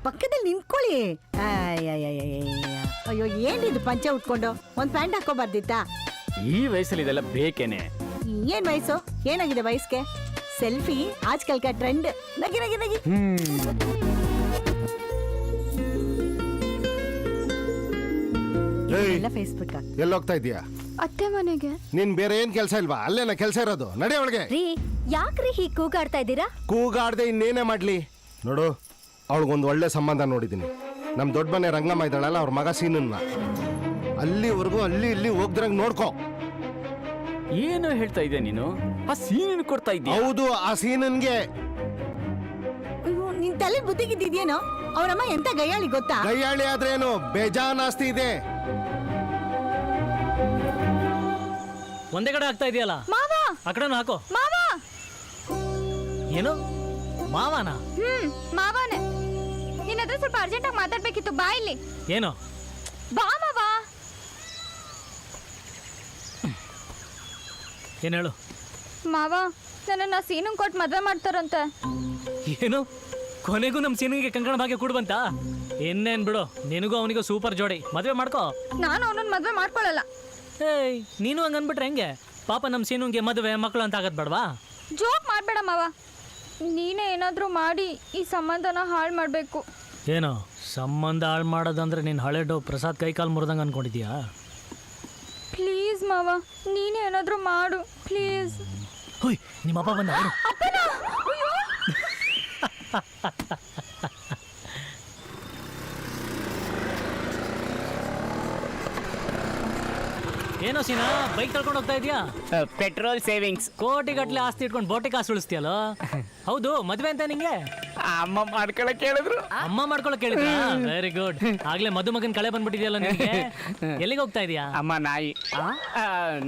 ಪಕ್ಕದಲ್ಲಿ ನಿಂತ್ಕೊಳ್ಳಿ. ಅಯ್ಯೋ ಏನಿದು ಪಂಚೆ ಉಟ್ಕೊಂಡು ಒಂದ್ ಪ್ಯಾಂಟ್ ಹಾಕೋಬಾರ್ದಿತ್ತಾ? ಈ ವಯಸ್ಸಲ್ಲಿ ಇದೆಲ್ಲ ಬೇಕೇನೆ? ಏನ್ ವಯಸ್ಸು, ಏನಾಗಿದೆ ವಯಸ್ಸಿಗೆ? ಸೆಲ್ಫಿ ಆಜ್ಕಲ್ ಕಾ ಟ್ರೆಂಡ್. ನಗಿ ನಗಿ ನಗಿ. ಎಲ್ಲ ಫೇಸ್ಬುಕ್. ಎಲ್ಲೋಗ್ತಾ ಇದೀಯಾ? ಅತ್ತೆ ಮನೆಗೆ. ನಿನ್ ಬೇರೆ ಏನ್ ಕೆಲ್ಸ ಇಲ್ವಾ? ಅಲ್ಲೇನ ಕೆಲ್ಸ ಇರೋದು? ನಡಿ ಒಳಗೆ. ರೀ ಯಾಕ್ರಿ ಹೀಗ್ ಕೂಗಾಡ್ತಾ ಇದ್ದೀರಾ? ಕೂಗಾಡ್ದೆ ಇನ್ನೇನೇ ಮಾಡ್ಲಿ? ನೋಡು, ಅವಳಿಗೊಂದು ಒಳ್ಳೆ ಸಂಬಂಧ ನೋಡಿದೀನಿ. ನಮ್ ದೊಡ್ಡ ಮನೆ ರಂಗಮ್ಮ ಇದ್ದಾಳಲ್ಲ, ಅವ್ರ ಮಗ ಸೀನನ್ನ. ಅಲ್ಲಿವರೆಗೂ ಅಲ್ಲಿ ಇಲ್ಲಿ ಹೋಗ್ದ್ರಂಗ್ ನೋಡ್ಕೋ. ಏನು ಹೇಳ್ತಾ ಇದ್ದೆ ನೀನು? ಆ ಸೀನ್ ಕೊಡ್ತಾ ಇದ್ದೀಯ? ಹೌದು, ಆ ಸೀನನ್ಗೆ. ಅಯ್ಯೋ ನಿನ್ ತಲೆ ಬುದ್ಧಿಗಿದ್ದೇನೋ? ಅವರಮ್ಮ ಎಂತ ಗಯ್ಯಾಳಿ ಗೊತ್ತಾ? ಗಯ್ಯಾಳಿ ಆದ್ರೇನು, ಬೇಜಾನ್ ಆಸ್ತಿ ಇದೆ. ಒಂದೇ ಕಡೆ ಆಗ್ತಾ ಇದೆಯಲ್ಲ ಮಾವ, ಆ ಕಡೆನೂ ಹಾಕೋ. ಮಾವ. ಏನು ಮಾವನ? ಮಾವನೇ. ನಿನ್ನ ಹತ್ರ ಸ್ವಲ್ಪ ಅರ್ಜೆಂಟ್ ಆಗಿ ಮಾತಾಡ್ಬೇಕಿತ್ತು, ಬಾ ಇಲ್ಲಿ. ಏನು? ಬಾ ಮಾವ. ಏನು ಹೇಳು? ಮಾವ, ನನ್ನ ಸೀನಂಗ್ ಕೊಟ್ಟು ಮದ್ವೆ ಮಾಡ್ತಾರಂತೆ. ಏನು ಕೊನೆಗೂ ನಮ್ಮ ಸೀನಿಗೆ ಕಂಕಣ ಭಾಗ್ಯ ಕೂಡ ಬಂತ? ಇನ್ನೇನ್ ಬಿಡು, ನಿನಗೂ ಅವನಿಗೂ ಸೂಪರ್ ಜೋಡಿ, ಮದ್ವೆ ಮಾಡ್ಕೋ. ನಾನು ಅವನನ್ನ ಮದ್ವೆ ಮಾಡ್ಕೊಳ್ಳಲ್ಲ. ಏಯ್, ನೀನು ಹಂಗ ಅನ್ಬಿಟ್ರೆ ಹೆಂಗೆ? ಪಾಪ ನಮ್ಮ ಸೀನುಗೆ ಮದುವೆ ಮಕ್ಕಳು ಅಂತ ಆಗದ್ ಬೇಡವಾ? ಜೋಕ್ ಮಾಡ್ಬೇಡ ಮಾವ. ನೀನೇ ಏನಾದ್ರೂ ಮಾಡಿ ಈ ಸಂಬಂಧನ ಹಾಳು ಮಾಡ್ಬೇಕು. ಏನು ಸಂಬಂಧ ಹಾಳು ಮಾಡೋದಂದ್ರೆ ನೀನು ಹಳೆ ಡೋ ಪ್ರಸಾದ್ ಕೈಕಾಲು ಮುರಿದಂಗೆ ಅನ್ಕೊಂಡಿದ್ಯಾ? ಪ್ಲೀಸ್ ಮಾವ, ನೀನೇ ಏನಾದ್ರೂ ಮಾಡು ಪ್ಲೀಸ್. ಹುಯ್, ನಿಮ್ಮಪ್ಪ ಬಂದ. ಏನೋ ಸೀನಾ, ಬೈಕ್ ತಳ್ಕೊಂಡು ಹೋಗ್ತಾ ಇದೀಯಾ? Petrol savings. ಕೋಟಿಗಟ್ಲೆ ಆಸ್ತಿ ಇಟ್ಕೊಂಡು ಬೋಟಿ ಕಾಸು ಉಳಿಸ್ತೀಯಲ್ಲ? ಹೌದು, ಮದ್ವೆ ಅಂತ ನಿಂಗೆ? ಅಮ್ಮ ಮಾಡ್ಕೊಳಕ್ ಹೇಳಿದ್ರು. ಅಮ್ಮ ಮಾಡ್ಕೊಳಕ್ ಹೇಳಿದ್ರ? Very good. ಆಗ್ಲೇ ಮದುಮಗನ್ ಕಳೆ ಬಂದ್ಬಿಟ್ಟಿದ್ಯಲ್ಲ ನಿನ್ಗೆ. ಎಲ್ಲಿಗೆ ಹೋಗ್ತಾ ಇದೀಯಾ? ಅಮ್ಮ ನಾಯಿ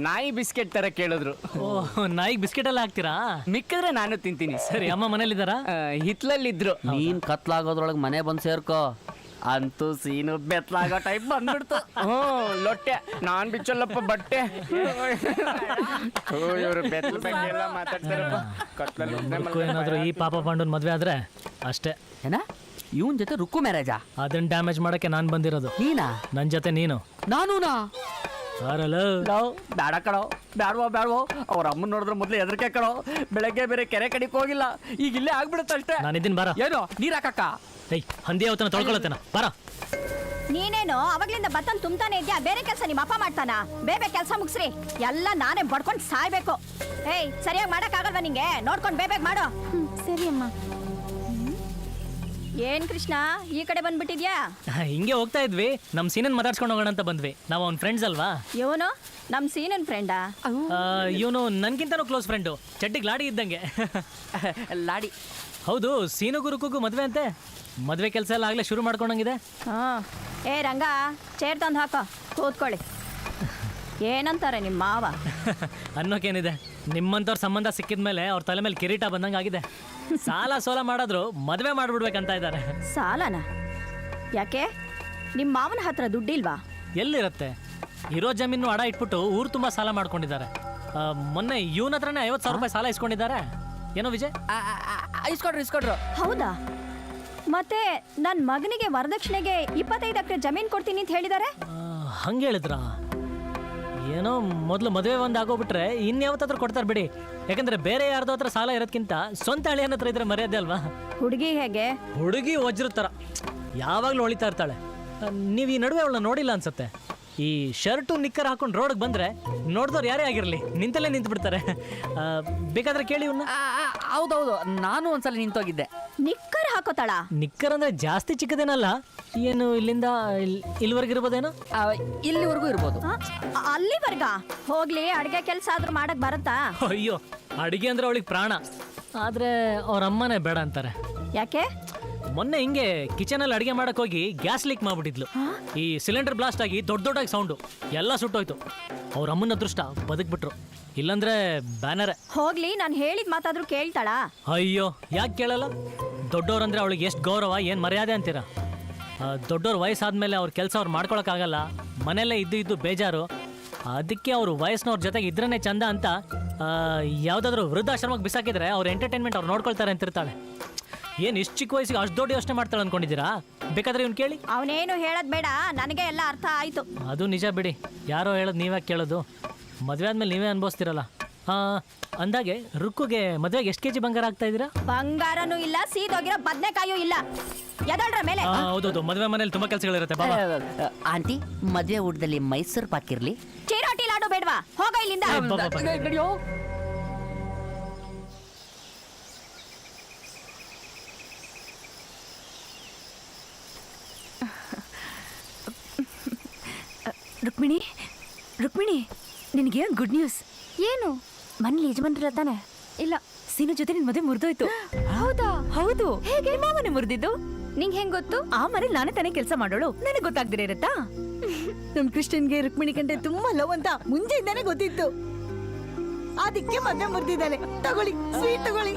ನಾಯಿ ಬಿಸ್ಕೆಟ್ ತರ ಕೇಳಿದ್ರು. ಓಹ್, ನಾಯಿಗೆ ಬಿಸ್ಕೆಟ್ ಎಲ್ಲ ಹಾಕ್ತೀರಾ? ಮಿಕ್ಕಿದ್ರೆ ನಾನು ತಿಂತೀನಿ. ಸರಿ, ಅಮ್ಮ ಮನೇಲಿದ್ದಾರಾ? ಹಿತ್ಲಲ್ಲಿದ್ರು. ನೀನ್ ಕತ್ಲಾಗೋದ್ರೊಳಗೆ ಮನೆ ಬಂದು ಸೇರ್ಕೋ. ಅಂತೂ ಸೀನು ಬೆತ್ಲಾಗೋ ಟೈಪ್ ಬಂದ್ಬಿಡ್ತು. ಲೊಟ್ಟೆ ನಾನ್ ಬಿಚ್ಚಲ್ಲಪ್ಪ ಬಟ್ಟೆ. ಇವರು ಬೆತ್ತಲ ಬಗ್ಗೆ ಎಲ್ಲ ಮಾತಾಡ್ತಾರಪ್ಪ. ಏನಾದ್ರು ಈ ಪಾಪ ಪಾಂಡನ್ ಮದ್ವೆ ಆದ್ರೆ ಅಷ್ಟೇ. ಏನ ಇವನ್ ಜೊತೆ ರುಕ್ಕು ಮ್ಯಾರೇಜಾ? ಅದನ್ನ ಡ್ಯಾಮೇಜ್ ಮಾಡಕ್ಕೆ ನಾನ್ ಬಂದಿರೋದು. ನೀನಾ? ನನ್ ಜೊತೆ ನೀನು? ನಾನೂನಾ? ಬೇಡ ಕಣೋ, ಬ್ಯಾಡ್ವೋ. ಅವ್ರ ಅಮ್ಮನ್ ನೋಡಿದ್ರೆ ಮೊದ್ಲು ಹೆದರಿಕೆ ಕಣೋ. ಬೆಳಗ್ಗೆ ಬೇರೆ ಕೆರೆ ಕಡಿಕ್ ಹೋಗಿಲ್ಲ, ಈಗ ಇಲ್ಲೇ ಆಗ್ಬಿಡುತ್ತೆ ಅಷ್ಟೇ. ನಾನಿದ್ದೀನಿ, ಬಾರ. ಏನು ನೀರ್ ಹಾಕಕ್ಕ? ಏಯ್, ಹಂದಿ ಅವತನ ತೊಳ್ಕೊಳತ್ತೇನ, ಬಾರ. ನೀನೇನು ಅವಾಗ್ಲಿಂದ ಬತ್ತನ್ ತುಂಬ್ತಾನೆ ಇದ್ಯಾ? ಬೇರೆ ಕೆಲಸ ನಿಮ್ಮ ಅಪ್ಪ ಮಾಡ್ತಾನ? ಬೇರೆ ಕೆಲಸ ಮುಗಿಸ್ರಿ, ಎಲ್ಲ ನಾನೇ ಬಡ್ಕೊಂಡು ಸಾಯ್ಬೇಕು. ಏಯ್, ಸರಿಯಾಗಿ ಮಾಡಕ್ ಆಗಲ್ವಾ ನಿಂಗೆ? ನೋಡ್ಕೊಂಡು ಬೇಗ ಮಾಡು. ಸರಿ ಅಮ್ಮ. ಏನ್ ಕೃಷ್ಣ, ಈ ಕಡೆ ಬಂದ್ಬಿಟ್ಟಿದ್ಯಾ? ಹಿಂಗೆ ಹೋಗ್ತಾ ಇದ್ವಿ, ನಮ್ ಸೀನನ್ ಮಾತಾಡ್ಸ್ಕೊಂಡು ಹೋಗೋಣ ಅಂತ ಬಂದ್ವಿ. ನಾವು ಅವ್ನ ಫ್ರೆಂಡ್ಸ್ ಅಲ್ವಾ? ಇವನು ನಮ್ ಸೀನನ್ ಫ್ರೆಂಡಾ? ಇವನು ನನ್ಗಿಂತನೂ ಕ್ಲೋಸ್ ಫ್ರೆಂಡು, ಚಡ್ಡಿಗೆ ಲಾಡಿ ಇದ್ದಂಗೆ. ಲಾಡಿ? ಹೌದು, ಸೀನು ಗುರುಕುಗೂ ಮದ್ವೆ ಅಂತೆ. ಮದ್ವೆ ಕೆಲಸ ಎಲ್ಲ ಆಗ್ಲೇ ಶುರು ಮಾಡ್ಕೊಂಡಂಗಿದೆ. ಏ ರಂಗ, ಚೇರ್ ತಂದು ಹಾಕೋ, ಕೂತ್ಕೊಳ್ಳಿ. ಏನಂತಾರೆ ನಿಮ್ಮ ಮಾವ? ಅನ್ನೋಕೇನಿದೆ, ನಿಮ್ಮಂತವ್ರ ಸಂಬಂಧ ಸಿಕ್ಕಿದ್ಮೇಲೆ ಅವ್ರ ತಲೆ ಮೇಲೆ ಕಿರೀಟ ಬಂದಂಗೆ ಆಗಿದೆ. ಸಾಲ ಸೋಲ ಮಾಡಿದ್ರು ಮದ್ವೆ ಮಾಡ್ಬಿಡ್ಬೇಕಂತ ಇದ್ದಾರೆ. ಸಾಲನ? ಯಾಕೆ, ನಿಮ್ಮ ಮಾವನ ಹತ್ರ ದುಡ್ಡಿಲ್ವಾ? ಎಲ್ಲಿರತ್ತೆ? ಇರೋ ಜಮೀನು ಅಡ ಇಟ್ಬಿಟ್ಟು ಊರು ತುಂಬಾ ಸಾಲ ಮಾಡ್ಕೊಂಡಿದ್ದಾರೆ. ಮೊನ್ನೆ ಇವನ ಹತ್ರನೇ 50,000 ರೂಪಾಯಿ ಸಾಲ ಇಸ್ಕೊಂಡಿದ್ದಾರೆ. ಏನೋ ವಿಜಯ್? ಇಸ್ಕೊಡ್ರು. ಹೌದಾ? ಮತ್ತೆ ನನ್ನ ಮಗನಿಗೆ ವರದಕ್ಷಿಣೆಗೆ 25 ಎಕರೆ ಜಮೀನ್ ಕೊಡ್ತೀನಿ ಅಂತ ಹೇಳಿದ್ದಾರೆ. ಹಂಗೆ ಹೇಳಿದ್ರ? ಏನೋ ಮೊದಲು ಮದುವೆ ಒಂದು ಆಗೋಗ್ಬಿಟ್ರೆ ಇನ್ಯಾವತ್ತಾದ್ರೂ ಕೊಡ್ತಾರೆ ಬಿಡಿ. ಯಾಕಂದ್ರೆ ಬೇರೆ ಯಾರ್ದೋ ಹತ್ರ ಸಾಲ ಇರೋದ್ಕಿಂತ ಸ್ವಂತ ಹಳಿಯನ್ನ ಹತ್ರ ಇದ್ರೆ ಮರ್ಯಾದೆ ಅಲ್ವಾ? ಹುಡುಗಿ ಹೇಗೆ? ಹುಡುಗಿ ವಜ್ರದ ಥರ ಯಾವಾಗಲೂ ಹೊಳಿತಾ ಇರ್ತಾಳೆ. ನೀವು ಈ ನಡುವೆ ಅವಳನ್ನ ನೋಡಿಲ್ಲ ಅನ್ಸುತ್ತೆ. ಈ ಶರ್ಟು ನಿಕ್ಕರ್ ಹಾಕೊಂಡು ರೋಡ್ಗೆ ಬಂದ್ರೆ ನೋಡಿದವ್ರು ಯಾರೇ ಆಗಿರಲಿ ನಿಂತಲ್ಲೇ ನಿಂತು ಬಿಡ್ತಾರೆ. ಬೇಕಾದ್ರೆ ಕೇಳಿ ಇವನ್ನ. ಹೌದೌದು, ನಾನು ಒಂದ್ಸಲ ನಿಂತೋಗಿದ್ದೆ. ನಿಕ್ಕರ್ ಹಾಕೋತಾಳ? ನಿಕ್ಕರ್ ಅಂದ್ರೆ ಜಾಸ್ತಿ ಚಿಕ್ಕದೇನಲ್ಲ, ಏನು ಇಲ್ಲಿಂದ ಇಲ್ಲಿವರೆಗೆ ಇರ್ಬೋದೇನೋ? ಇಲ್ಲಿವರೆಗೂ ಇರ್ಬೋದು. ಅಲ್ಲಿವರ್ಗ ಹೋಗ್ಲಿ, ಅಡ್ಗೆ ಕೆಲಸ ಆದ್ರೂ ಮಾಡಕ್ ಬರತ್ತಾ? ಅಯ್ಯೋ, ಅಡಿಗೆ ಅಂದ್ರೆ ಅವಳಿಗೆ ಪ್ರಾಣ. ಆದ್ರೆ ಅವ್ರ ಅಮ್ಮನೇ ಬೇಡ ಅಂತಾರೆ. ಯಾಕೆ? ಮೊನ್ನೆ ಹಿಂಗೆ ಕಿಚನ್ ಅಲ್ಲಿ ಅಡಿಗೆ ಮಾಡಕ್ ಹೋಗಿ ಗ್ಯಾಸ್ ಲೀಕ್ ಮಾಡ್ಬಿಟ್ಟಿದ್ಲು. ಈ ಸಿಲಿಂಡರ್ ಬ್ಲಾಸ್ಟ್ ಆಗಿ ದೊಡ್ಡದಾಗಿ ಸೌಂಡು ಎಲ್ಲ ಸುಟ್ಟೋಯ್ತು. ಅವ್ರ ಅಮ್ಮನ ಅದೃಷ್ಟ ಬದುಕ್ಬಿಟ್ರು, ಇಲ್ಲಂದ್ರೆ ಬ್ಯಾನರೇ. ಹೋಗ್ಲಿ, ನಾನು ಹೇಳಿದ ಮಾತಾದ್ರೂ ಕೇಳ್ತಾಳ? ಅಯ್ಯೋ, ಯಾಕೆ ಕೇಳಲ್ಲ? ದೊಡ್ಡವ್ರಂದ್ರೆ ಅವಳಿಗೆ ಎಷ್ಟು ಗೌರವ, ಏನು ಮರ್ಯಾದೆ ಅಂತೀರ? ದೊಡ್ಡವ್ರ ವಯಸ್ಸಾದ್ಮೇಲೆ ಅವ್ರ ಕೆಲಸ ಅವ್ರು ಮಾಡ್ಕೊಳಕ್ಕಾಗಲ್ಲ, ಮನೆಯಲ್ಲೇ ಇದ್ದು ಬೇಜಾರು. ಅದಕ್ಕೆ ಅವರು ವಯಸ್ಸಿನವ್ರ ಜೊತೆಗೆ ಇದ್ರೇ ಚಂದ ಅಂತ ಯಾವುದಾದ್ರೂ ವೃದ್ಧಾಶ್ರಮಕ್ಕೆ ಬಿಸಾಕಿದ್ರೆ ಅವ್ರ ಎಂಟರ್ಟೈನ್ಮೆಂಟ್ ಅವ್ರು ನೋಡ್ಕೊಳ್ತಾರೆ ಅಂತಿರ್ತಾಳೆ. ಏನ್ ಇಷ್ಟು ಚಿಕ್ಕ ವಯಸ್ಸಿಗೆ ಅಷ್ಟು ದೊಡ್ಡ ಯೋಚನೆ ಮಾಡ್ತಾಳೆ ಅನ್ಕೊಂಡಿದ್ದೀರಾ? ಬೇಕಾದ್ರೆ ಇವ್ನು ಕೇಳಿ. ಅವನೇನು ಹೇಳೋದ್ ಬೇಡ, ನನಗೆ ಎಲ್ಲ ಅರ್ಥ ಆಯ್ತು. ಅದು ನಿಜ ಬಿಡಿ, ಯಾರೋ ಹೇಳೋದು ನೀವೇ ಕೇಳೋದು. ಮದುವೆ ಆದ್ಮೇಲೆ ನೀವೇ ಅನ್ಭವಿಸ್ತಿರಲ್ಲ. ಅಂದಾಗೆ ರುಕ್ಕುಗೆ ಮದುವೆಗೆ ಎಷ್ಟು ಕೆಜಿ ಬಂಗಾರ ಆಗ್ತಾ ಇದ್ದೀರಾ? ಬಂಗಾರನೂ ಇಲ್ಲ, ಸೀದೋಗಿರೋ ಬದ್ನೆಕಾಯೂ ಇಲ್ಲ. ಎದಳ್ರ ಮೇಲೆ. ಹೌದೌದು, ಮದುವೆ ಮನೇಲಿ ತುಂಬಾ ಕೆಲಸಗಳಿರುತ್ತೆ. ಬಾಬಾ ಆಂಟಿ, ಮದುವೆ ಊಟದಲ್ಲಿ ಮೈಸೂರು ಪಾಕ್ ಇರ್ಲಿ. ಚಿರೋಟಿ ಲಾಡು ಬೇಡವಾ? ಹೋಗ ಇಲ್ಲಿಂದ. ನಡಿಯೋ. ರುಕ್ಮಿಣಿ, ನಿನಗೆ ಗುಡ್ ನ್ಯೂಸ್. ಏನು? ಮನೇಲಿ ಯಜಮಾನ್ರ ತಾನೆ? ಇಲ್ಲ. ಸೀನು ಜೊತೆ ನಿನ್ ಮದುವೆ ಮುರಿದೋಯ್ತು. ಹೌದಾ? ಹೌದು. ಹೇಗೆ ಮಾವನೆ ಮುರಿದಿದ್ದು? ನಿಂಗೆ ಹೆಂಗ್ ಗೊತ್ತು? ಆ ಮನೇಲಿ ನಾನೇ ತಾನೇ ಕೆಲಸ ಮಾಡೋಳು, ನನಗೆ ಗೊತ್ತಾಗ್ದಿರ ಇರತ್ತಾ? ನಮ್ ಕೃಷ್ಣನ್ಗೆ ರುಕ್ಮಿಣಿ ಕಂಡ್ರೆ ತುಂಬಾ ಲವ್ ಅಂತ ಮುಂಚೆಯಿಂದಾನೆ ಗೊತ್ತಿತ್ತು. ಅದಕ್ಕೆ ಮದ್ವೆ ಮುರಿದಿದ್ದಾನೆ. ತಗೊಳ್ಳಿ, ಸ್ವೀಟ್ ತಗೊಳ್ಳಿ.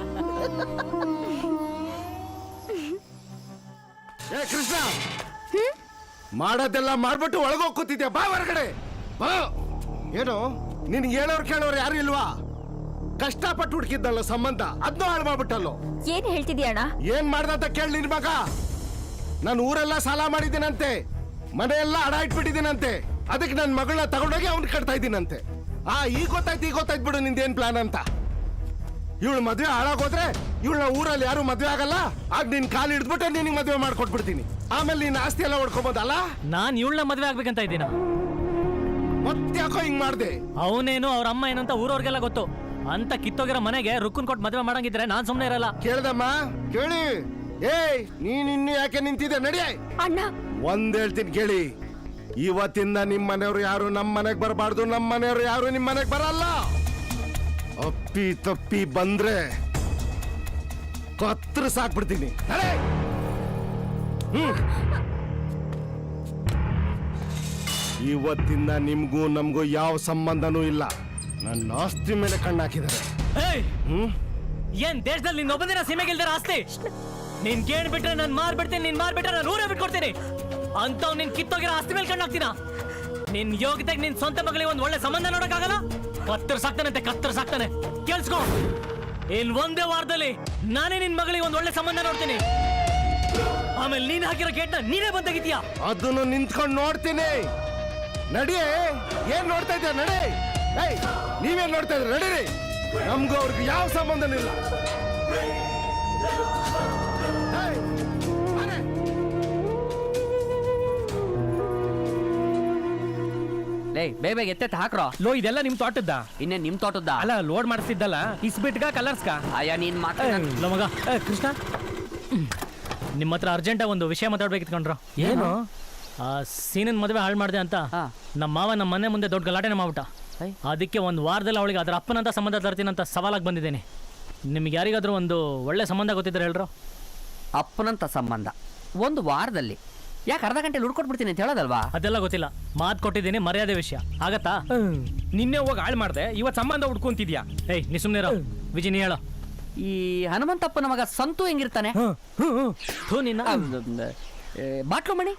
ಏ ಕೃಷ್ಣ, ಮಾಡೋದೆಲ್ಲ ಮಾಡ್ಬಿಟ್ಟು ಒಳಗೋಗಿ ಕೂತಿದ್ಯಾ? ಬಾ ಹೊರಗಡೆ ಬಾ. ಏನು ನಿನ್ಗೆ ಹೇಳೋರು ಕೇಳೋರು ಯಾರು ಇಲ್ವಾ? ಕಷ್ಟಪಟ್ಟು ಹುಡುಕಿದ್ದಲ್ಲ ಸಂಬಂಧ, ಅದನ್ನೂ ಹಾಳು ಮಾಡ್ಬಿಟ್ಟಲ್ಲೋ. ಏನ್ ಹೇಳ್ತಿದ್ಯಾ ಅಣ್ಣ? ಏನ್ ಮಾಡ್ದಂತ ಕೇಳಿ ನಿನ್ ಮಗ. ನಾನು ಊರೆಲ್ಲ ಸಾಲ ಮಾಡಿದ್ದೀನಂತೆ, ಮನೆಯೆಲ್ಲ ಅಡ ಇಟ್ಬಿಟ್ಟಿದ್ದೀನಂತೆ. ಅದಕ್ಕೆ ನನ್ನ ಮಗಳನ್ನ ತಗೊಂಡೋಗಿ ಅವ್ನ್ ಕಟ್ತಾ ಇದ್ದೀನಂತೆ. ಈಗ ಗೊತ್ತಾಯ್ತು ಬಿಡು ನಿಂದೇನ್ ಪ್ಲಾನ್ ಅಂತ. ಇವಳು ಮದ್ವೆ ಹಾಳಾಗೋದ್ರೆ ಇವಳನ್ನ ಊರಲ್ಲಿ ಯಾರು ಮದ್ವೆ ಆಗಲ್ಲ. ಆಗ ನಿನ್ ಕಾಲು ಹಿಡಿದ್ಬಿಟ್ಟೆ ನಿನಗೆ ಮದ್ವೆ ಮಾಡ್ಕೊಟ್ಬಿಡ್ತೀನಿ. ಆಮೇಲೆ ನೀನ್ ಆಸ್ತಿ ಎಲ್ಲ ಹೊಡ್ಕೊಬೋದಲ್ಲ. ನಾನ್ ಇವಳನ್ನ ಮದುವೆ ಆಗ್ಬೇಕಂತ ಇದ್ದೀನ. ಮತ್ತೆ ಯಾಕೋ ಹಿಂಗ್ ಮಾಡ್ದೆ? ಅವನೇನು ಅವ್ರ ಅಮ್ಮ ಏನಂತ ಊರವ್ರಿಗೆಲ್ಲ ಗೊತ್ತು. ಅಂತ ಕಿತ್ತೋಗಿರೋ ಮನೆಗೆ ರುಕ್ಕನ್ ಕೊಟ್ಟು ಮದುವೆ ಮಾಡಂಗಿದ್ರೆ ನಾನ್ ಸುಮ್ನೆ ಇರಲ್ಲ. ಕೇಳ್ದಮ್ಮ, ಕೇಳಿ. ಏಯ್, ನೀನ್ ಇನ್ನು ಯಾಕೆ ನಿಂತಿದ್ದೆ? ನಡಿಯ. ಅಣ್ಣ, ಒಂದ್ ಹೇಳ್ತೀನಿ ಕೇಳಿ. ಇವತ್ತಿಂದ ನಿಮ್ ಮನೆಯವ್ರು ಯಾರು ನಮ್ ಮನೆಗ್ ಬರಬಾರ್ದು, ನಮ್ ಮನೆಯವ್ರು ಯಾರು ನಿಮ್ ಮನೆಗ್ ಬರಲ್ಲ. ಅಪ್ಪಿ ತಪ್ಪಿ ಬಂದ್ರೆ ಕತ್ರ ಸಾಕ್ಬಿಡ್ತೀನಿ. ಇವತ್ತಿಂದ ನಿಮ್ಗೂ ನಮ್ಗೂ ಯಾವ ಸಂಬಂಧನೂ ಇಲ್ಲ. ನನ್ನ ಆಸ್ತಿ ಮೇಲೆ ಕಣ್ಣು ಹಾಕಿದ್ದಾರೆ. ಏನ್ ದೇಶದಲ್ಲಿ ನಿನ್ ಒಬ್ಬದಿನ ಸೀಮೆಗಿಲ್ದಾರ ಆಸ್ತಿ? ನೀನ್ ಕೇಳ್ಬಿಟ್ರೆ ನಾನು ಮಾರ್ಬಿಡ್ತೀನಿ, ನೀನ್ ಮಾರ್ಬಿಟ್ರೆ ನಾನು ಊರೇ ಬಿಟ್ಕೊಡ್ತೀನಿ. ಅಂತವ್ ನಿನ್ ಕಿತ್ತೋಗಿರೋ ಆಸ್ತಿ ಮೇಲೆ ಕಣ್ಣು ಹಾಕ್ತೀನ? ನಿನ್ ಯೋಗ್ಯತೆಗೆ ನಿನ್ ಸ್ವಂತ ಮಗಳಿಗೆ ಒಂದ್ ಒಳ್ಳೆ ಸಂಬಂಧ ನೋಡಕ್ಕಾಗಲ್ಲ? ಕತ್ತರ್ ಸಾಕ್ತಾನೆ. ಕೇಳಿಸ್ಕೊ, ಇನ್ ಒಂದೇ ವಾರದಲ್ಲಿ ನಾನೇ ನಿನ್ ಮಗಳಿಗೆ ಒಂದ್ ಒಳ್ಳೆ ಸಂಬಂಧ ನೋಡ್ತೀನಿ. ಆಮೇಲೆ ನೀನ್ ಹಾಕಿರೋ ಗೇಟ್ನ ನೀನೇ ಬಂದಾಗಿದ್ಯಾ? ಅದನ್ನು ನಿಂತ್ಕೊಂಡು ನೋಡ್ತೀನಿ. ನಡಿಯೇ. ಏನ್ ನೋಡ್ತಾ ಇದ್ಯಾ? ನಡಿ. ಏಯ್, ನೀವೇನ್ ನೋಡ್ತಾ ಇದ್ರಿ? ನಡೀರಿ. ನಮ್ಗೂ ಅವ್ರಿಗೆ ಯಾವ ಸಂಬಂಧನೂ ಇಲ್ಲ. ಲೇ, ಬೇಗ ಎತ್ತೆತ್ತ ಹಾಕ್ರೋ. ಲೋ, ಇದೆಲ್ಲ ನಿಮ್ ತೋಟದ್ದ? ಇನ್ನೇ ನಿಮ್ ತೋಟದ ಅಲ್ಲ, ಲೋಡ್ ಮಾಡಿಸ್ತಿದ್ದಲ್ಲ. ಇಸ್ಬಿಟ್ಗ ಕಲರ್ಸ್ಕ. ಅಯ್ಯ ನೀನ್ ಮಾತ್ರ ಲೋ ಮಗ, ಕೃಷ್ಣ, ನಿಮ್ಮ ಹತ್ರ ಅರ್ಜೆಂಟಾಗಿ ಒಂದು ವಿಷಯ ಮಾತಾಡ್ಬೇಕಿತ್ತು ಕಣ್ರೋ. ಏನು? ಸೀನನ್ ಮದುವೆ ಹಾಳು ಮಾಡಿದೆ ಅಂತ ಹಾ. ನಮ್ಮ ಮಾವ ನಮ್ಮ ಮನೆ ಮುಂದೆ ದೊಡ್ಡ ಗಲಾಟೆನ ಮಾಡ್ಬಿಟ್ಟ. ಅದಕ್ಕೆ ಒಂದು ವಾರದಲ್ಲಿ ಅವಳಿಗೆ ಅದರ ಅಪ್ಪನಂತ ಸಂಬಂಧ ತರ್ತೀನಂತ ಸವಾಲಾಗಿ ಬಂದಿದ್ದೇನೆ. ನಿಮ್ಗೆ ಯಾರಿಗಾದ್ರೂ ಒಂದು ಒಳ್ಳೆ ಸಂಬಂಧ ಗೊತ್ತಿದ್ರೆ ಹೇಳ್ರು. ಅಪ್ಪನಂತ ಸಂಬಂಧ ಒಂದು ವಾರದಲ್ಲಿ? ಯಾಕೆ ಅರ್ಧ ಗಂಟೆ ಹುಡ್ಕೊಟ್ಬಿಡ್ತೀನಿ ಅಂತ ಹೇಳೋದಲ್ವಾ? ಅದೆಲ್ಲ ಗೊತ್ತಿಲ್ಲ, ಮಾತು ಕೊಟ್ಟಿದ್ದೀನಿ, ಮರ್ಯಾದೆ ವಿಷಯ ಆಗತ್ತಾ? ನಿನ್ನೆ ಹೋಗಿ ಹಾಳು ಮಾಡ್ದೆ, ಇವತ್ತು ಸಂಬಂಧ ಹುಡ್ಕೊಂತಿದ್ಯಾ? ಏಯ್, ನೀ ಸುಮ್ಮನೆ ಇರೋ. ವಿಜಿ, ನೀ ಹೇಳೋ. ಈ ಹನುಮಂತಪ್ಪನ ಮಗ ಸಂತು ಹೆಂಗಿರ್ತಾನೆ? ಥೂ ನಿನ್ನ. ಬಾಟ್ಲು ಮಣಿ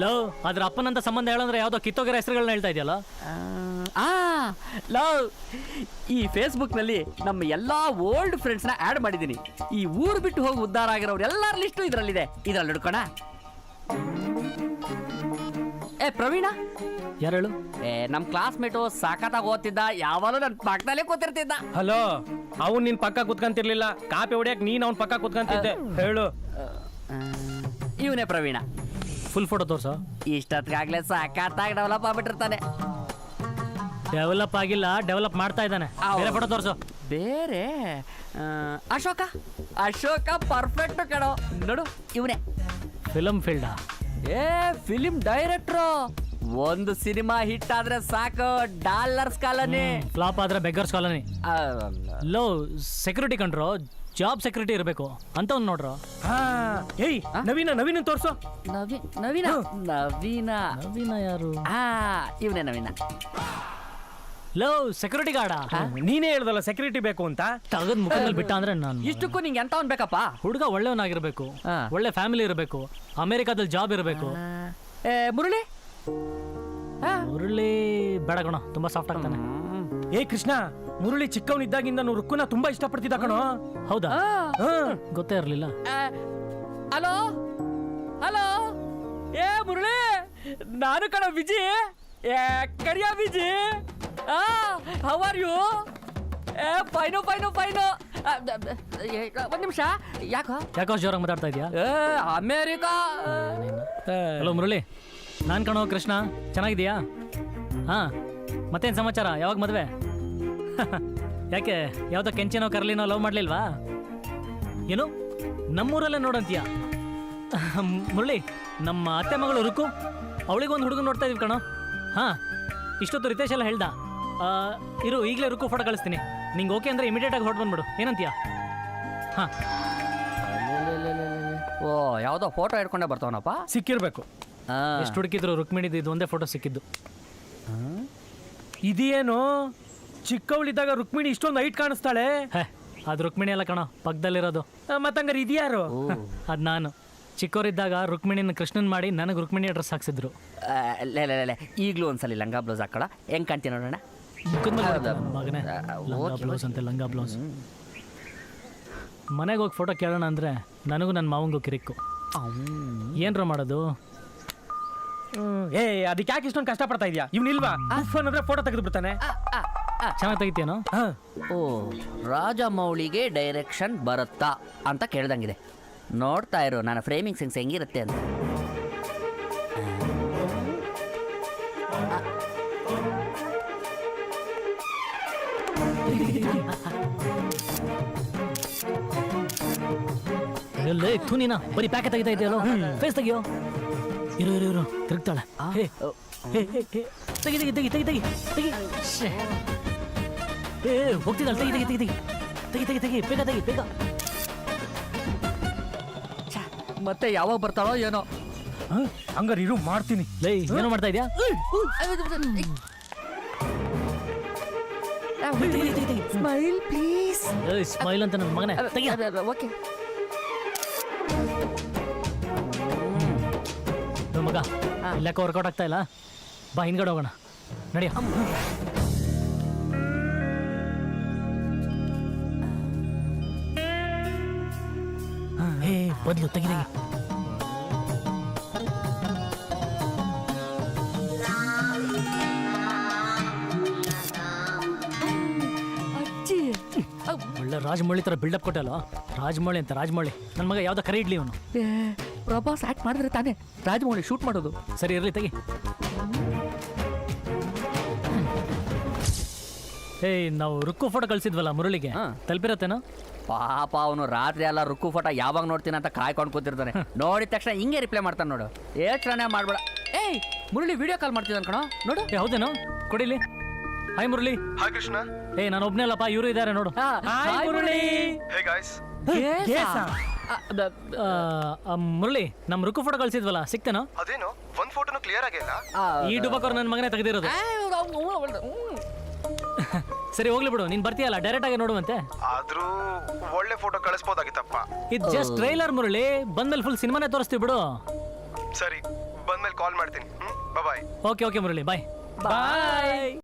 ಲೋ, ಅದ್ರ ಅಪ್ಪನಂತ ಸಂಬಂಧ ಹೇಳಂದ್ರೆ ಯಾವ್ದೋ ಕಿತ್ತೋಗಿರೋ ಹೆಸರುಗಳನ್ನ ಹೇಳ್ತಾ ಇದೆಯಲ್ಲ. ಲವ್, ಈ ಫೇಸ್ಬುಕ್ ನಲ್ಲಿ ನಮ್ಮ ಎಲ್ಲಾ ಓಲ್ಡ್ ಫ್ರೆಂಡ್ಸ್ ನ ಆಡ್ ಮಾಡಿದೀನಿ. ಈ ಊರು ಬಿಟ್ಟು ಹೋಗಿ ಉದ್ಧಾರ ಆಗಿರೋರು ಎಲ್ಲಾರ ಲಿಸ್ಟು ಇದ್ರಲ್ಲಿದೆ. ಇದ್ರಲ್ಲಿ ಹಿಡ್ಕೋಣ. ಪ್ರವೀಣ ಯಾರು? ನಮ್ ಕ್ಲಾಸ್ಮೇಟು ಸಾಕತ್ತಾಗ ಓದ್ತಿದ್ದ, ಯಾವಾಗಲೂ ನನ್ನ ಪಕ್ಕದಲ್ಲೇ ಕೂತಿರ್ತಿದ್ದ. ಹಲೋ, ಅವ್ನು ನಿನ್ ಪಕ್ಕ ಕುತ್ಕಂತಿರ್ಲಿಲ್ಲ, ಕಾಪಿ ಹೊಡಿಯಕ್ ನೀನ್ ಅವ್ನ ಪಕ್ಕ ಕುತ್ಕಂತಿದ್ದೆ. ಹೇಳು. ಇವನೇ ಪ್ರವೀಣ. ಫುಲ್ ಫೋಟೋ ತೋರ್ಸೋ. ಇಷ್ಟೊತ್ತಿಗಾಗ್ಲೇ ಸಾಕತ್ತಾಗಿ ಡೆವಲಪ್ ಆಗ್ಬಿಟ್ಟಿರ್ತಾನೆ. ಡೆವಲಪ್ ಆಗಿಲ್ಲ, ಡೆವಲಪ್ ಮಾಡ್ತಾ ಇದ್ದಾನೆ. ಬೇರೆ ಫೋಟೋ ತೋರ್ಸೋ. ಬೇರೆ ಅಶೋಕ ಪರ್ಫೆಕ್ಟ್ ಕಣೋ. ನೋಡು, ಇವನೇ ಫಿಲಮ್ ಫೀಲ್ಡಾ? ಫಿಲಿಂ ಡೈರೆಕ್ಟ್ರು. ಒಂದು ಸಿನಿಮಾ ಹಿಟ್ ಆದ್ರೆ ಸಾಕು, ಡಾಲರ್ಸ್ ಕಾಲನಿ. ಫ್ಲಾಪ್ ಆದ್ರೆ ಬೆಗ್ಗರ್ಸ್ ಕಾಲನಿ. ಲೋ, ಸೆಕ್ಯೂರಿಟಿ ಕಂಡ್ರು, ಜಾಬ್ ಸೆಕ್ಯೂರಿಟಿ ಇರಬೇಕು ಅಂತ ಒಂದು ನೋಡ್ರು. ಏಯ್, ನವೀನ ತೋರ್ಸು. ನವೀನ ನವೀನ ಯಾರು? ಇವನೇ ನವೀನ. Low, security guard? ನೀನೇ ಹೇಳ್ದಲ್ಲ ಸೆಕ್ಯೂರಿಟಿ ಬೇಕು ಅಂತ. ತಗದ್ ಮುಖದಲ್ಲಿ ಬಿಟ್ಟ ಅಂದ್ರೆ ನಾನು. ಇಷ್ಟಕ್ಕೂ ನಿಂಗೆ ಎಂತವನ್ ಬೇಕಪ್ಪ? ಹುಡುಗ ಒಳ್ಳೆಯವನಾಗಿರ್ಬೇಕು, ಒಳ್ಳೆ ಫ್ಯಾಮಿಲಿ ಇರಬೇಕು, ಅಮೆರಿಕಾದಲ್ಲಿ ಜಾಬ್ ಇರಬೇಕು. ಮುರಳಿ ಮುರಳಿ ಬೇಡ ಕಣ, ತುಂಬಾ ಸಾಫ್ಟ್ ಆಗ್ತಾನೆ. ಏ ಕೃಷ್ಣ, ಮುರಳಿ ಚಿಕ್ಕವನಿದ್ದಾಗಿಂದ ರುಕ್ಕುನ ತುಂಬಾ ಇಷ್ಟಪಡ್ತಿದ್ದ ಕಣೋ. ಹೌದಾ ಹಾ. ಗೊತ್ತೇ ಇರಲಿಲ್ಲ. ಹಲೋ ಹಲೋ ಏ ಮುರಳಿ, ನಾನು ಕಣ ವಿಜಿ. ಏ ಕರಿಯ ವಿಜಿ, ಹೌ ಆರ್ ಯು? ಏ ಫೈನು ಫೈನು ಫೈನು. ಒಂದು ನಿಮಿಷ, ಯಾಕೋ ಜೋರಾಗಿ ಮಾತಾಡ್ತಾ ಇದೀಯಾ? ಏ ಅಮೇರಿಕಾ. ಹಲೋ ಮುರಳಿ, ನಾನು ಕಣೋ ಕೃಷ್ಣ. ಚೆನ್ನಾಗಿದೀಯಾ? ಹಾ, ಮತ್ತೇನು ಸಮಾಚಾರ? ಯಾವಾಗ ಮದುವೆ? ಯಾಕೆ ಯಾವುದೋ ಕೆಂಚಿನೋ ಕರ್ಲಿನೋ ಲವ್ ಮಾಡಲಿಲ್ವಾ? ಏನು ನಮ್ಮೂರಲ್ಲೇ ನೋಡಂತೀಯ? ಮುರಳಿ, ನಮ್ಮ ಅತ್ತೆ ಮಗಳು ರುಕ್ಕು, ಅವಳಿಗೊಂದು ಹುಡುಗ ನೋಡ್ತಾ ಇದೀವಿ ಕಣೋ. ಹಾಂ, ಇಷ್ಟೊತ್ತು ರಿತೇಶ್ ಎಲ್ಲ ಹೇಳ್ದ. ಇರು, ಈಗಲೇ ರುಕ್ಕು ಫೋಟೋ ಕಳಿಸ್ತೀನಿ. ನಿಂಗೆ ಓಕೆ ಅಂದರೆ ಇಮಿಡಿಯೇಟಾಗಿ ಹೊರಟು ಬಂದ್ಬಿಡು. ಏನಂತೀಯ? ಹಾಂ. ಓ, ಯಾವುದೋ ಫೋಟೋ ಹಿಡ್ಕೊಂಡೆ ಬರ್ತಾವನಪ್ಪ. ಸಿಕ್ಕಿರ್ಬೇಕು. ಎಷ್ಟು ಹುಡುಕಿದ್ರು ರುಕ್ಮಿಣಿದು ಇದು ಒಂದೇ ಫೋಟೋ ಸಿಕ್ಕಿದ್ದು. ಇದೇನು ಚಿಕ್ಕವಳಿದ್ದಾಗ ರುಕ್ಮಿಣಿ ಇಷ್ಟೊಂದು ಹೈಟ್ ಕಾಣಿಸ್ತಾಳೆ. ಹೇ, ಅದು ರುಕ್ಮಿಣಿ ಅಲ್ಲ ಕಣೋ, ಪಕ್ಕದಲ್ಲಿರೋದು. ಮತ್ತಂಗಾರೆ ಇದ್ಯಾರು? ಅದು ನಾನು ಚಿಕ್ಕವರಿದ್ದಾಗ ರುಕ್ಮಿಣಿನ ಕೃಷ್ಣನ್ ಮಾಡಿ ನನಗೆ ರುಕ್ಮಿಣಿ ಡ್ರೆಸ್ ಹಾಕ್ಸಿದ್ರು. ಈಗಲೂ ಒಂದ್ಸಲಿ ಲಂಗ ಬ್ಲೌಸ್ ಹಾಕೋಣ, ಹೆಂಗ್ ಕಾಣ್ತೀನಿ ನೋಡೋಣ. ಮಗನೇ, ಲಂಗ ಬ್ಲೌಸ್ ಅಂತೆ, ಲಂಗ ಬ್ಲೌಸ್. ಮನೆಗೆ ಹೋಗಿ ಫೋಟೋ ಕೇಳೋಣ ಅಂದರೆ ನನಗೂ ನನ್ನ ಮಾವಂಗೂ ಕಿರಿಕ್ಕು. ಏನ್ರ ಮಾಡೋದು? ಏ, ಅದಕ್ಕೆ ಯಾಕೆ ಇಷ್ಟೊಂದು ಕಷ್ಟಪಡ್ತಾ ಇದೆಯಾ? ಇವ್ನಿಲ್ವಾ ಫೋನ್ ಅಂದ್ರೆ ಫೋಟೋ ತೆಗೆದು ಬಿಡ್ತಾನೆ. ಚೆನ್ನಾಗಿ ತೆಗಿತೀಯನೋ? ಓ, ರಾಜಮೌಳಿಗೆ ಡೈರೆಕ್ಷನ್ ಬರುತ್ತಾ ಅಂತ ಕೇಳ್ದಂಗಿದೆ. ನೋಡ್ತಾ ಇರು ನನ್ನ ಫ್ರೇಮಿಂಗ್ ಸೆನ್ಸ್ ಹೆಂಗಿರುತ್ತೆ ಅಂತ. ಎಲ್ಲೇ ನೀನ ಬರೀ ಪ್ಯಾಕೆ ತೆಗಿತಾ ಇದೆಯಲ್ಲೋ, ಫೇಸ್ ತೆಗಿಯೋ. ಇರು ಇರು ಇರು, ತಿರುಗ್ತಾಳೆ. ತೆಗಿ ತೆಗಿ ತೆಗಿ ತೆಗಿ ತೆಗಿ ತೆಗಿ. ಏ, ಹೋಗ್ತಿದ್ದಾಳೆ. ತೆಗಿ ತೆಗಿ ತೆಗಿ ತೆಗಿ ತೆಗಿ ತೆಗಿ ತೆಗಿ, ಬೇಗ ತೆಗಿ ಬೇಗ. ಮತ್ತೆ ಯಾವಾಗ ಬರ್ತಾಳೋ ಏನೋ. ಹಂಗಾರೆ ಇರು, ಮಾಡ್ತೀನಿ. ಲೇ, ಏನೋ ಮಾಡ್ತಾ ಇದೆಯಾ? Smile please. ಸ್ಮೈಲ್ ಅಂತ ನನ್ನ ಮಗನೇ. ತೆಗಿ. ಓಕೆ ಮಗ, ಇಲ್ಲಕ್ಕ ವರ್ಕೌಟ್ ಆಗ್ತಾ ಇಲ್ಲ. ಬಾ, ಹಿಂದ್ಗಡೆ ಹೋಗೋಣ. ನಡಿಯ. ಏ, ಬದ್ಲು ತೆಗಿ ತೆಗಿ. ಒಳ್ಳೆ ರಾಜಮೌಳಿ ತರ ಬಿಲ್ಡಪ್ ಕೊಟ್ಟಲ್ಲ. ರಾಜಮೌಳಿ ಅಂತ, ರಾಜಮೌಳಿ. ನನ್ನ ಮಗ ಯಾವ್ದೋ ಕರೆ ಇಡ್ಲಿ ಅವನು. ಪ್ರಭಾಸ್ ಆಕ್ಟ್ ಮಾಡಿದ್ರೆ ತಾನೇ ರಾಜಮೌಳಿ ಶೂಟ್ ಮಾಡೋದು. ಸರಿ ಇರಲಿ, ತೆಗಿ. ಏಯ್, ನಾವು ರುಕ್ಕು ಫೋಟೋ ಕಳ್ಸಿದ್ವಲ್ಲ ಮುರಳಿಗೆ, ತಲುಪಿರತ್ತೇನೋ? ಪಾಪ ಅವನು ರಾತ್ರಿ ಎಲ್ಲ ರುಕ್ಕು ಫೋಟೋ ಯಾವಾಗ ನೋಡ್ತೀನಿ ಅಂತ ಕಾಯ್ಕೊಂಡು ಕೂತಿರ್ತಾನೆ. ನೋಡಿದ ತಕ್ಷಣ ಹಿಂಗೆ ರಿಪ್ಲೈ ಮಾಡ್ತಾನೆ ನೋಡು. ಯೋಚನೆ ಮಾಡ್ಬೇಡ. ಏಯ್, ಮುರಳಿ ವಿಡಿಯೋ ಕಾಲ್ ಮಾಡ್ತಿದ್ದಾನೆ ಕಣೋ, ನೋಡು. ಏ, ಹೌದೇನೋ? ಕೊಡಿಲಿ. ಹಾಯ್ ಮುರಳಿ. ಹಾಯ್ ಕೃಷ್ಣ. ಏ, ನಾನು ಒಬ್ನೇ ಅಲ್ಲಪ್ಪ, ಇವರು ಇದ್ದಾರೆ ನೋಡು. Hi Murali. Hey guys. Murali, ನಮ್ಮ ರುಕ್ಕು ಫೋಟೋ ಕಳ್ಸಿದ್ವಲ್ಲ, ಸಿಕ್ತೇನೋ? ಅದೇನು ಒಂದ್ ಫೋಟೋನು ಕ್ಲಿಯರ್ ಆಗಿಲ್ಲ. ಈ ಡುಬಕವ್ರು ನನ್ನ ಮಗನೇ ತೆಗೆದಿರೋದು. ಸರಿ, ಹೋಗ್ಲಿ ಬಿಡು. ನೀನ್ ಬರ್ತೀಯಲ್ಲ, ಡೈರೆಕ್ಟ್ ಆಗಿ ನೋಡುವಂತೆ. ಆದ್ರೂ ಒಳ್ಳೆ ಫೋಟೋ ಕಳಿಸ್ಬೋದಾಗಿತ್ತಪ್ಪ. ಇದು ಜಸ್ಟ್ ಟ್ರೈಲರ್ ಮುರಳಿ. ಬಂದ್ಮೇಲೆ ಫುಲ್ ಸಿನಿಮಾನೇ ತೋರಿಸ್ತೀವಿ ಬಿಡು. ಸರಿ, ಬಂದ್ಮೇಲೆ ಕಾಲ್ ಮಾಡ್ತೀನಿ. ಬಾಯ್. ಓಕೆ ಓಕೆ ಮುರಳಿ, ಬಾಯ್ ಬಾಯ್.